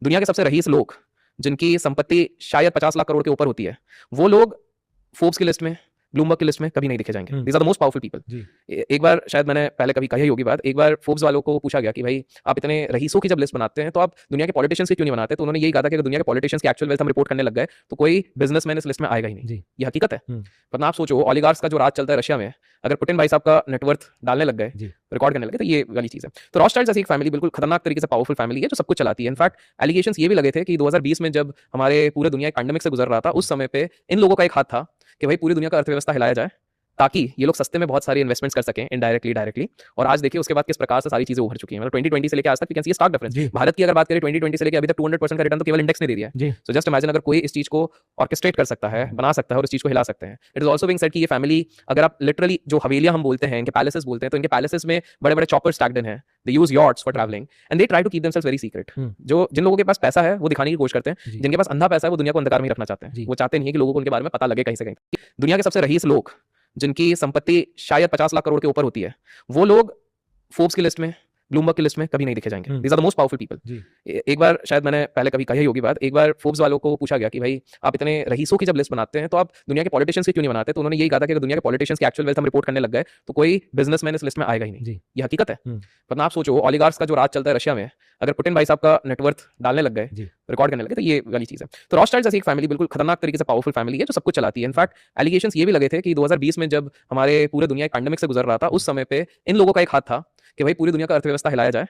दुनिया के सबसे रईस लोग जिनकी संपत्ति शायद 50 लाख करोड़ के ऊपर होती है, वो लोग फोर्ब्स की लिस्ट में, ब्लूमबर्ग की लिस्ट में कभी नहीं दिखे जाएंगे। These are the most powerful people. एक बार शायद मैंने पहले कभी कही होगी बात, एक बार फोर्ब्स वालों को पूछा गया कि भाई आप इतने रईसों की जब लिस्ट बनाते हैं तो आप दुनिया के पॉलिटिशियंस की क्यों नहीं बनाते, तो उन्होंने यही कहा था कि अगर दुनिया के पॉलिटिशियंस की एक्चुअल वेल्थ हम रिपोर्ट करने लग गए तो कोई बिजनेसमैन इस लिस्ट में आएगा ही नहीं। ये हकीकत है। वरना आप सोचो, ऑलिगार्क्स का जो राज चलता है रशिया में, अगर पुतिन भाई साहब का नेटवर्थ डालने लग गए, रिकॉर्ड करने लगे, तो ये वाली चीज है। तो रॉथस्चाइल्ड्स ऐसी एक फैमिली बिल्कुल खतरनाक तरीके से पावरफुल फैमिली है जो सब कुछ चलाती है। इनफैक्ट एलिगेशंस ये भी लगे थे कि 2020 में जब हमारे पूरे दुनिया एक पैंडेमिक से गुजर रहा था, उस समय पे इन लोगों का एक हाथ था कि भाई पूरी दुनिया का अर्थव्यवस्था हिलाया जाए ताकि ये लोग सस्ते में बहुत सारी इन्वेस्टमेंट्स कर सकें इनडायरेक्टली डायरेक्टली। और आज देखिए उसके बाद किस प्रकार से सारी चीजें उभर चुकी हैं। मतलब 2020 से लेकर आज तक we can see stock difference. Bharat की अगर बात करें 2020 से लेकर अभी तक 200% का रिटर्न तो केवल इंडेक्स ने दे दिया है। सो जस्ट इमेजिन अगर कोई इस चीज को ऑर्केस्ट्रेट कर सकता है, बना सकता है और इस चीज को हिला सकते हैं। It is also being said कि ये फैमिली, अगर आप लिटरली जो हवेलियां हम बोलते हैं, इनके पैलेसेस बोलते हैं, तो इनके पैलेसेस में बड़े बड़े चॉपर्स स्टैक्ड इन हैं। They use yachts for travelling and they try to keep themselves very secret. जो जिन लोगों के पास पैसा है वो दिखाने की कोशिश करते हैं, जिनके पास अंधा पैसा है वो दुनिया को अंधकार में ही रखना चाहते हैं। वो चाहते नहीं है कि लोगों को उनके बारे में पता लगे कहीं से कहीं। दुनिया के सबसे रईस लोग जिनकी संपत्ति शायद 50 लाख करोड़ के ऊपर होती है, वो लोग फोर्ब्स की लिस्ट में, ब्लूमबर्ग की लिस्ट में कभी नहीं दिखे जाएंगे। These are the most powerful people. एक बार शायद मैंने पहले कभी कही होगी बात, एक बार फोर्ब्स वालों को पूछा गया कि भाई आप इतने रईसों की जब लिस्ट बनाते हैं तो आप दुनिया के पॉलिटिशियंस की क्यों नहीं बनाते, तो उन्होंने यही कहा था कि अगर दुनिया के पॉलिटिशियंस की एक्चुअल वेल्थ हम रिपोर्ट करने लग गए तो कोई बिजनेसमैन इस लिस्ट में आएगा ही नहीं। ये हकीकत है। वरना आप सोचो, ऑलिगार्क्स का जो राज चलता है रशिया में, अगर पुतिन भाई साहब का नेटवर्थ डालने लग गए, रिकॉर्ड करने लगे, तो ये वाली चीज है। तो रॉथस्चाइल्ड्स ऐसी एक फैमिली बिल्कुल खतरनाक तरीके से पावरफुल फैमिली है जो सब कुछ चलाती है। इनफैक्ट एलिगेशंस ये भी लगे थे कि 2020 में जब हमारे पूरे दुनिया एक पैंडेमिक से गुजर रहा था, उस समय पे इन लोगों का एक हाथ था कि भाई पूरी दुनिया का अर्थव्यवस्था हिलाया जाए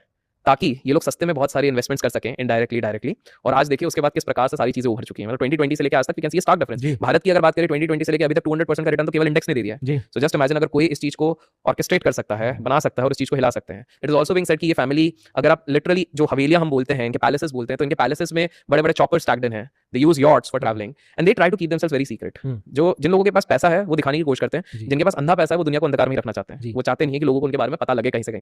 ताकि ये लोग सस्ते में बहुत सारी इन्वेस्टमेंट्स कर सकें इनडायरेक्टली डायरेक्टली। और आज देखिए उसके बाद किस प्रकार से सारी चीजें उभर चुकी हैं। मतलब 2020 से लेकर आज तक we can see stock difference. Bharat की अगर बात करें 2020 से लेकर अभी तक 200% का रिटर्न तो केवल इंडेक्स ने दे दिया है। सो जस्ट इमेजिन अगर कोई इस चीज को ऑर्केस्ट्रेट कर सकता है, बना सकता है और इस चीज को हिला सकते हैं। It is also being said कि ये फैमिली, अगर आप लिटरली जो हवेलियां हम बोलते हैं, इनके पैलेसेस बोलते हैं, तो इनके पैलेसेस में बड़े बड़े चॉपर्स स्टैक्ड इन हैं। They use yachts for travelling and they try to keep themselves very secret. जो जिन लोगों के पास पैसा है वो दिखाने की कोशिश करते हैं, जिनके पास अंधा पैसा है वो दुनिया को अंधकार में ही रखना चाहते हैं। वो चाहते नहीं है कि लोगों को उनके बारे में पता लगे कहीं से कहीं।